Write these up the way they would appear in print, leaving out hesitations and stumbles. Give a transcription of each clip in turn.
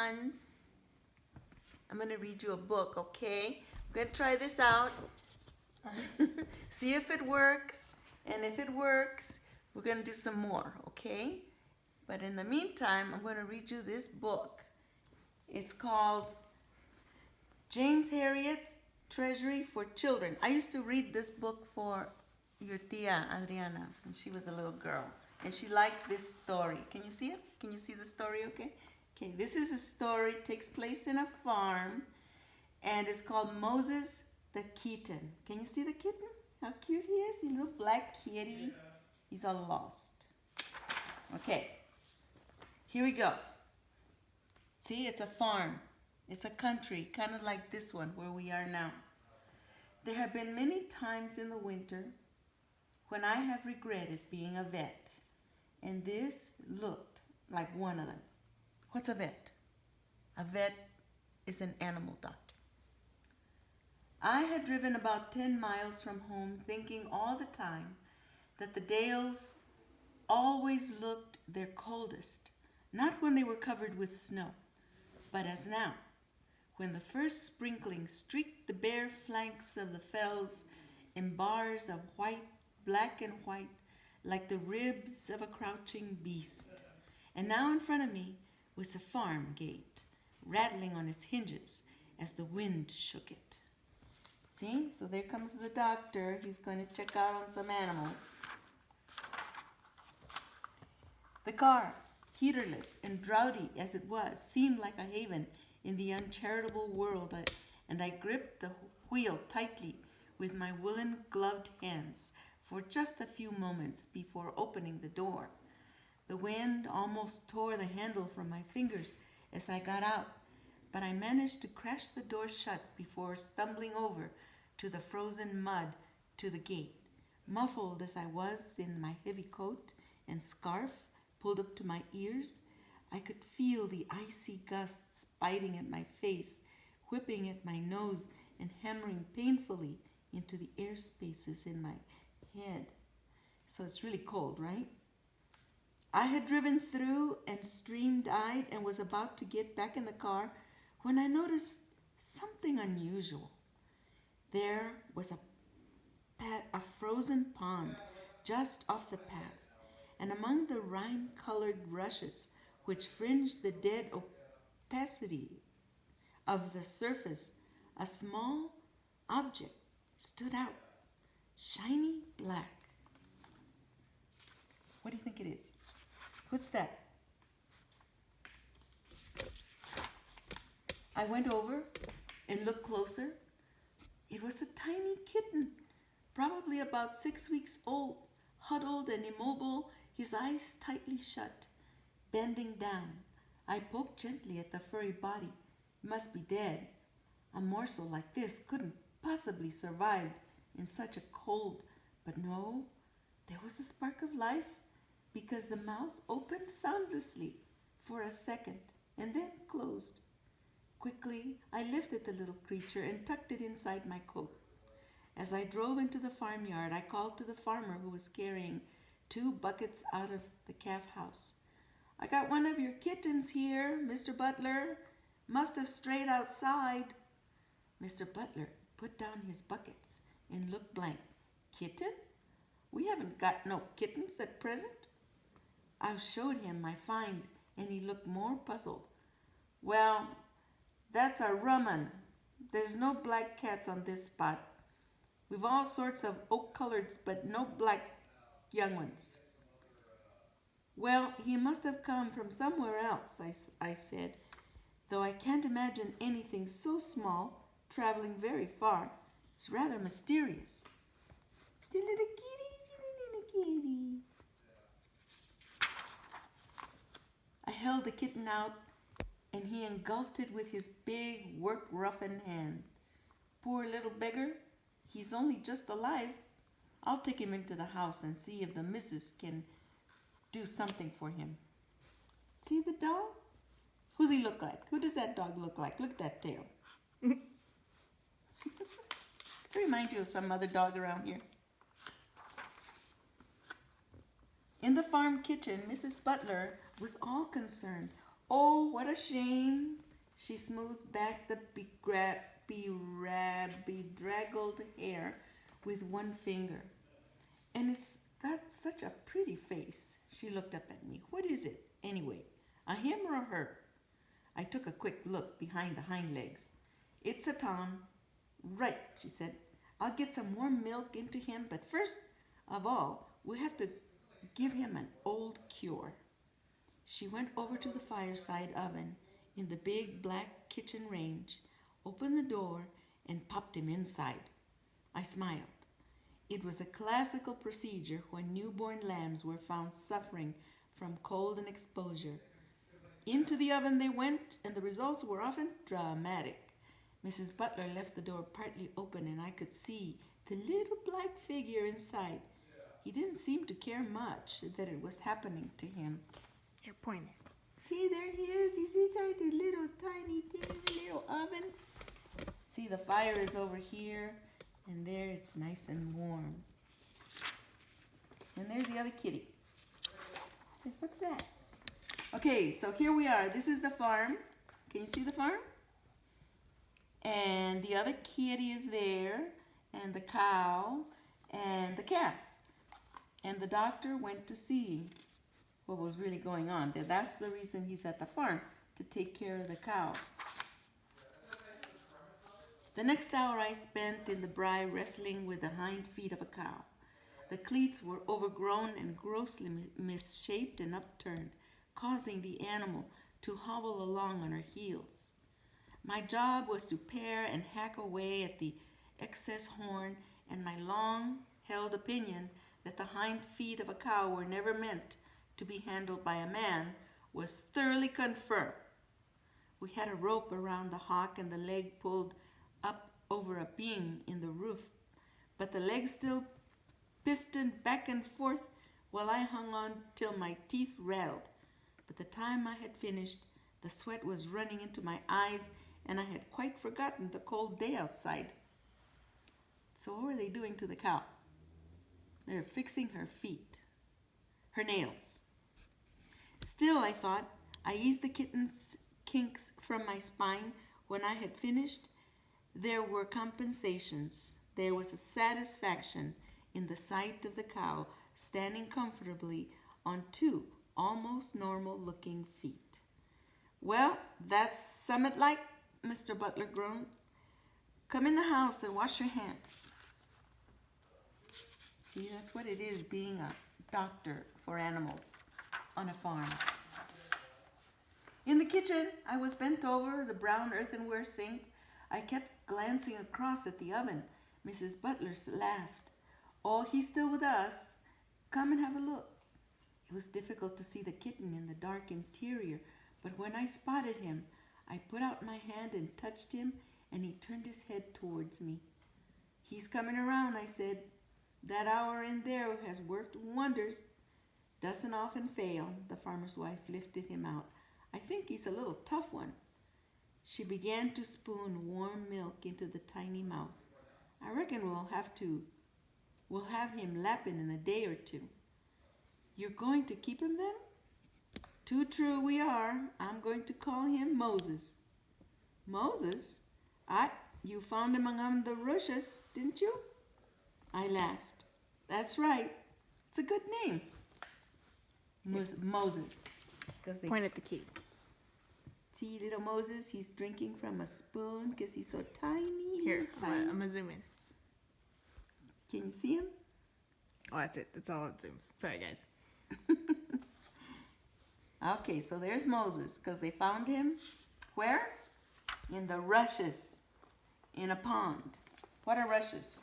ones. I'm going to read you a book, okay? We're going to try this out. See if it works. And if it works, we're going to do some more, okay? But in the meantime, I'm going to read you this book. It's called James Herriot's Treasury for Children. I used to read this book for your tia, Adriana, when she was a little girl. And she liked this story. Can you see it? Can you see the story, okay? Okay, this is a story. It takes place in a farm. And it's called Moses the Kitten. Can you see the kitten? How cute he is? He's a little black kitty. He's all lost. Okay, here we go. See, it's a farm. It's a country, kind of like this one where we are now. There have been many times in the winter when I have regretted being a vet, and this looked like one of them. What's a vet? A vet is an animal doctor. I had driven about 10 miles from home, thinking all the time that the dales always looked their coldest, not when they were covered with snow, but as now, when the first sprinkling streaked the bare flanks of the fells in bars of white, black and white, like the ribs of a crouching beast. And now in front of me was a farm gate, rattling on its hinges as the wind shook it. See? So there comes the doctor. He's going to check out on some animals. The car, heaterless and draughty as it was, seemed like a haven in the uncharitable world, and I gripped the wheel tightly with my woolen gloved hands for just a few moments before opening the door. The wind almost tore the handle from my fingers as I got out, but I managed to crash the door shut before stumbling over to the frozen mud to the gate. Muffled as I was in my heavy coat and scarf pulled up to my ears, I could feel the icy gusts biting at my face, whipping at my nose, and hammering painfully into the air spaces in my head. So it's really cold, right? I had driven through and streamed-eyed and was about to get back in the car when I noticed something unusual. There was a frozen pond just off the path, and among the rime-colored rushes which fringed the dead opacity of the surface, a small object stood out, shiny black. What do you think it is? What's that? I went over and looked closer. It was a tiny kitten, probably about 6 weeks old, huddled and immobile, his eyes tightly shut. Bending down, I poked gently at the furry body. It must be dead. A morsel like this couldn't possibly survive in such a cold. But no, there was a spark of life, because the mouth opened soundlessly for a second and then closed. Quickly, I lifted the little creature and tucked it inside my coat. As I drove into the farmyard, I called to the farmer who was carrying 2 buckets out of the calf house. I got one of your kittens here, Mr. Butler. Must have strayed outside. Mr. Butler put down his buckets and looked blank. Kitten? We haven't got no kittens at present. I showed him my find, and he looked more puzzled. Well, that's a rum un. There's no black cats on this spot. We've all sorts of oak-coloreds, but no black young ones. Well, he must have come from somewhere else, I said, though I can't imagine anything so small traveling very far. It's rather mysterious. The little kitty. I held the kitten out, and he engulfed it with his big, work-roughened hand. Poor little beggar, he's only just alive. I'll take him into the house and see if the missus can do something for him. See the dog? Who's he look like? Who does that dog look like? Look at that tail. Does it remind you of some other dog around here? In the farm kitchen, Mrs. Butler was all concerned. Oh, what a shame. She smoothed back the bedraggled hair with one finger. And it's got such a pretty face. She looked up at me. What is it, anyway? A him or a her? I took a quick look behind the hind legs. It's a Tom. Right, she said. I'll get some warm milk into him, but first of all, we have to give him an old cure. She went over to the fireside oven in the big black kitchen range, opened the door, and popped him inside. I smiled. It was a classical procedure when newborn lambs were found suffering from cold and exposure. Into the oven they went, and the results were often dramatic. Mrs. Butler left the door partly open, and I could see the little black figure inside. He didn't seem to care much that it was happening to him. Here, point it. See, there he is. He's inside the little tiny little oven. See, the fire is over here, and there it's nice and warm. And there's the other kitty. What's that? Okay, so here we are. This is the farm. Can you see the farm? And the other kitty is there, and the cow, and the calf. And the doctor went to see what was really going on. That's the reason he's at the farm, to take care of the cow. The next hour I spent in the brae wrestling with the hind feet of a cow. The cleats were overgrown and grossly misshaped and upturned, causing the animal to hobble along on her heels. My job was to pare and hack away at the excess horn, and my long-held opinion that the hind feet of a cow were never meant to be handled by a man was thoroughly confirmed. We had a rope around the hock and the leg pulled up over a beam in the roof, but the leg still pistoned back and forth while I hung on till my teeth rattled. By the time I had finished, the sweat was running into my eyes, and I had quite forgotten the cold day outside. So what were they doing to the cow? They were fixing her feet, her nails. Still, I thought, I eased the kitten's kinks from my spine. When I had finished, there were compensations. There was a satisfaction in the sight of the cow standing comfortably on two almost normal-looking feet. Well, that's summit like, Mr. Butler groaned. Come in the house and wash your hands. See, that's what it is being a doctor for animals on a farm. In the kitchen, I was bent over the brown earthenware sink. I kept glancing across at the oven. Mrs. Butler laughed. Oh, he's still with us. Come and have a look. It was difficult to see the kitten in the dark interior, but when I spotted him, I put out my hand and touched him, and he turned his head towards me. He's coming around, I said. That hour in there has worked wonders. Doesn't often fail. The farmer's wife lifted him out. I think he's a little tough one. She began to spoon warm milk into the tiny mouth. I reckon we'll have him lapping in a day or two. You're going to keep him then? Too true we are. I'm going to call him Moses. Moses? You found him among the rushes, didn't you? I laughed. That's right. It's a good name. Moses. Point at the key. See little Moses, he's drinking from a spoon because he's so tiny. Here, tiny. I'm going to zoom in. Can you see him? Oh, that's it. That's all it zooms. Sorry, guys. Okay, so there's Moses because they found him where? In the rushes, in a pond. What are rushes?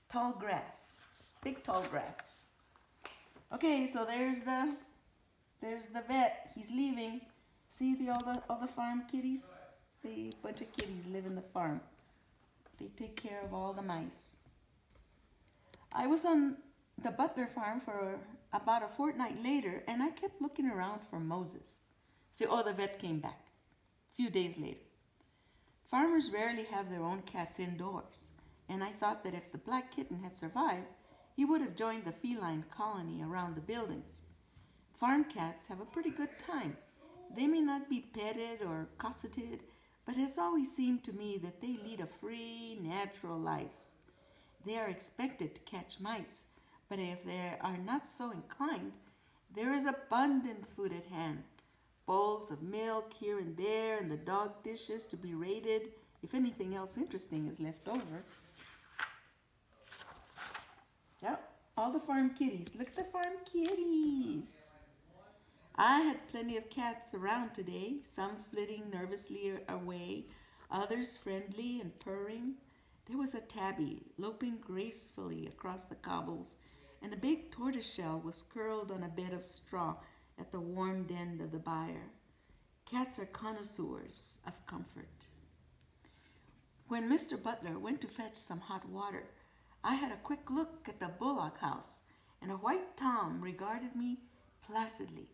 Tall grass, big tall grass. Okay, so there's the vet. He's leaving. See all the farm kitties? The bunch of kitties live in the farm. They take care of all the mice. I was on the Butler farm for about a fortnight later, and I kept looking around for Moses. See, the vet came back a few days later. Farmers rarely have their own cats indoors, and I thought that if the black kitten had survived, he would have joined the feline colony around the buildings. Farm cats have a pretty good time. They may not be petted or cosseted, but it has always seemed to me that they lead a free, natural life. They are expected to catch mice, but if they are not so inclined, there is abundant food at hand. Bowls of milk here and there, and the dog dishes to be raided if anything else interesting is left over. Yep, all the farm kitties. Look at the farm kitties. I had plenty of cats around today, some flitting nervously away, others friendly and purring. There was a tabby loping gracefully across the cobbles, and a big tortoiseshell was curled on a bed of straw at the warmed end of the byre. Cats are connoisseurs of comfort. When Mr. Butler went to fetch some hot water, I had a quick look at the bullock house, and a white tom regarded me placidly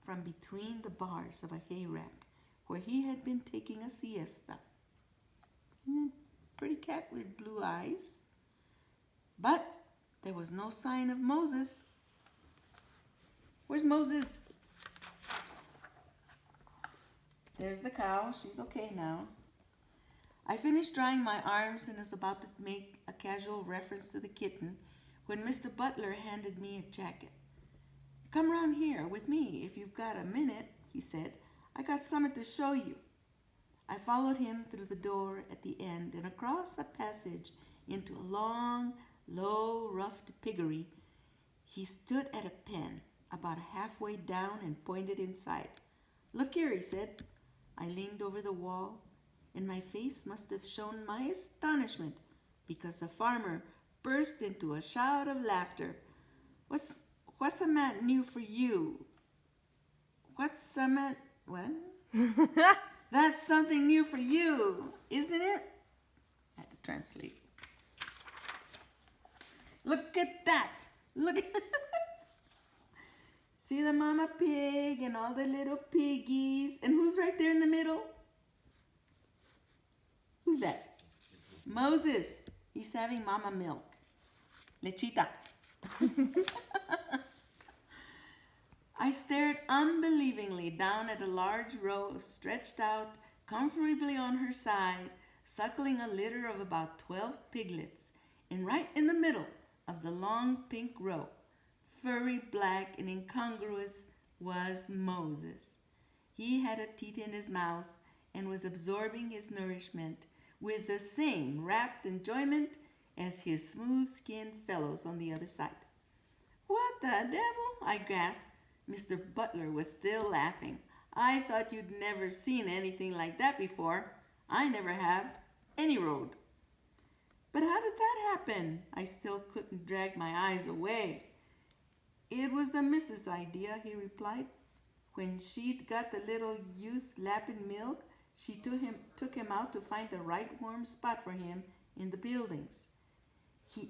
from between the bars of a hay rack where he had been taking a siesta. Isn't it a pretty cat with blue eyes? But there was no sign of Moses. Where's Moses? There's the cow. She's okay now. I finished drying my arms and was about to make a casual reference to the kitten when Mr. Butler handed me a jacket. "Come round here with me if you've got a minute," he said. "I got something to show you." I followed him through the door at the end and across a passage into a long, low, roughed piggery. He stood at a pen about halfway down and pointed inside. "Look here," he said. I leaned over the wall, and my face must have shown my astonishment because the farmer burst into a shout of laughter. What's a mat new for you? What's a mat? What? That's something new for you, isn't it? I had to translate. Look at that. Look at See the mama pig and all the little piggies. And who's right there in the middle? Who's that? Moses. He's having mama milk. Lechita. I stared unbelievingly down at a large row of stretched out comfortably on her side, suckling a litter of about 12 piglets, and right in the middle of the long pink row, furry, black, and incongruous, was Moses. He had a teat in his mouth and was absorbing his nourishment with the same rapt enjoyment as his smooth-skinned fellows on the other side. "What the devil?" I gasped. Mr. Butler was still laughing. "I thought you'd never seen anything like that before." "I never have. Any road." "But how did that happen?" I still couldn't drag my eyes away. "It was the missus' idea," he replied. "When she'd got the little youth lapping milk, she took him out to find the right warm spot for him in the buildings.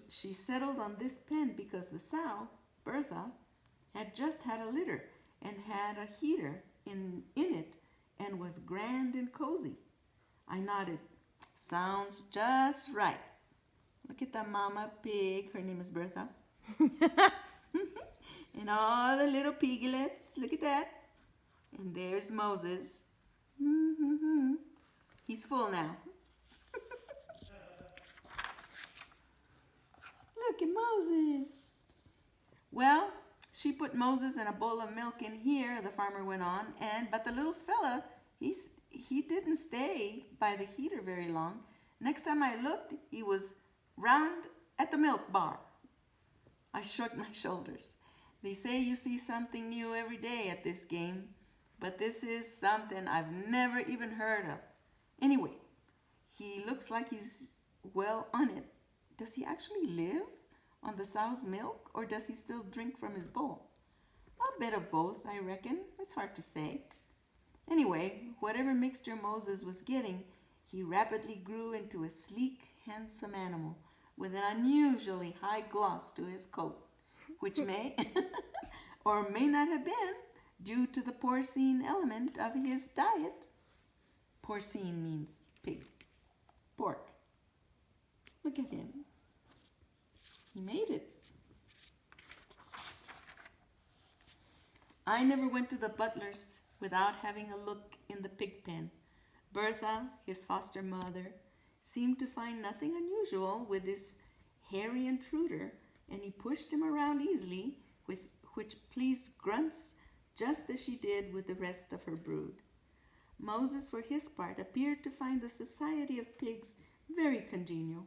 She settled on this pen because the sow, Bertha, had just had a litter and had a heater in it and was grand and cozy." I nodded. "Sounds just right. Look at the mama pig. Her name is Bertha. And all the little piglets. Look at that. And there's Moses. He's full now. Look at Moses." "Well, she put Moses and a bowl of milk in here," the farmer went on, but the little fella, he didn't stay by the heater very long. Next time I looked, he was round at the milk bar." I shrugged my shoulders. "They say you see something new every day at this game, but this is something I've never even heard of. Anyway, he looks like he's well on it. Does he actually live on the sow's milk, or does he still drink from his bowl?" "A bit of both, I reckon. It's hard to say. Anyway, whatever mixture Moses was getting, he rapidly grew into a sleek, handsome animal with an unusually high gloss to his coat, which may or may not have been due to the porcine element of his diet." Porcine means pig, pork. Look at him. He made it. I never went to the Butlers' without having a look in the pig pen. Bertha, his foster mother, seemed to find nothing unusual with this hairy intruder, and he pushed him around easily, which pleased Grunts just as she did with the rest of her brood. Moses, for his part, appeared to find the society of pigs very congenial.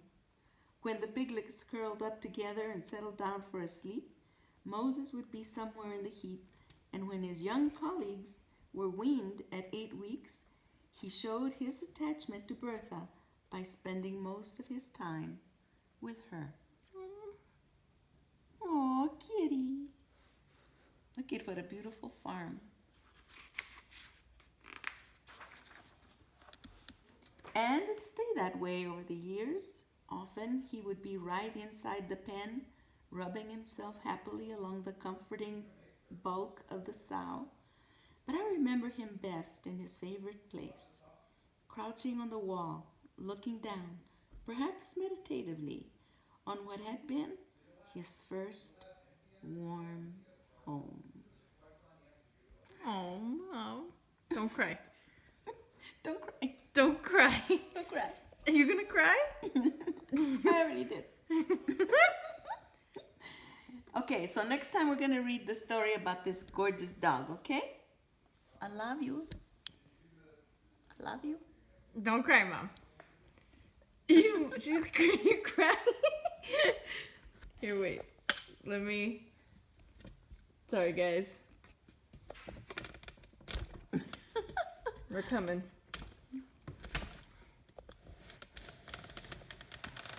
When the piglets curled up together and settled down for a sleep, Moses would be somewhere in the heap, and when his young colleagues were weaned at 8 weeks, he showed his attachment to Bertha by spending most of his time with her. Aw, kitty. Look at what a beautiful farm. And it stayed that way over the years. Often he would be right inside the pen, rubbing himself happily along the comforting bulk of the sow. But I remember him best in his favorite place, crouching on the wall, looking down, perhaps meditatively, on what had been his first warm home. Oh, Mom. Don't cry. Don't cry. Don't cry. Don't cry. Are you gonna cry? I already did. Okay, so next time we're going to read the story about this gorgeous dog, okay? I love you. I love you. Don't cry, Mom. She's crying. Here, wait. Let me. Sorry, guys. We're coming.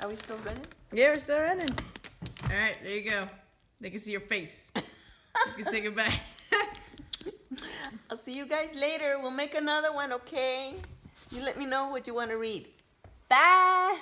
Are we still running? Yeah, we're still running. All right, there you go. They can see your face. You can say goodbye. I'll see you guys later. We'll make another one, okay? You let me know what you want to read. Bye!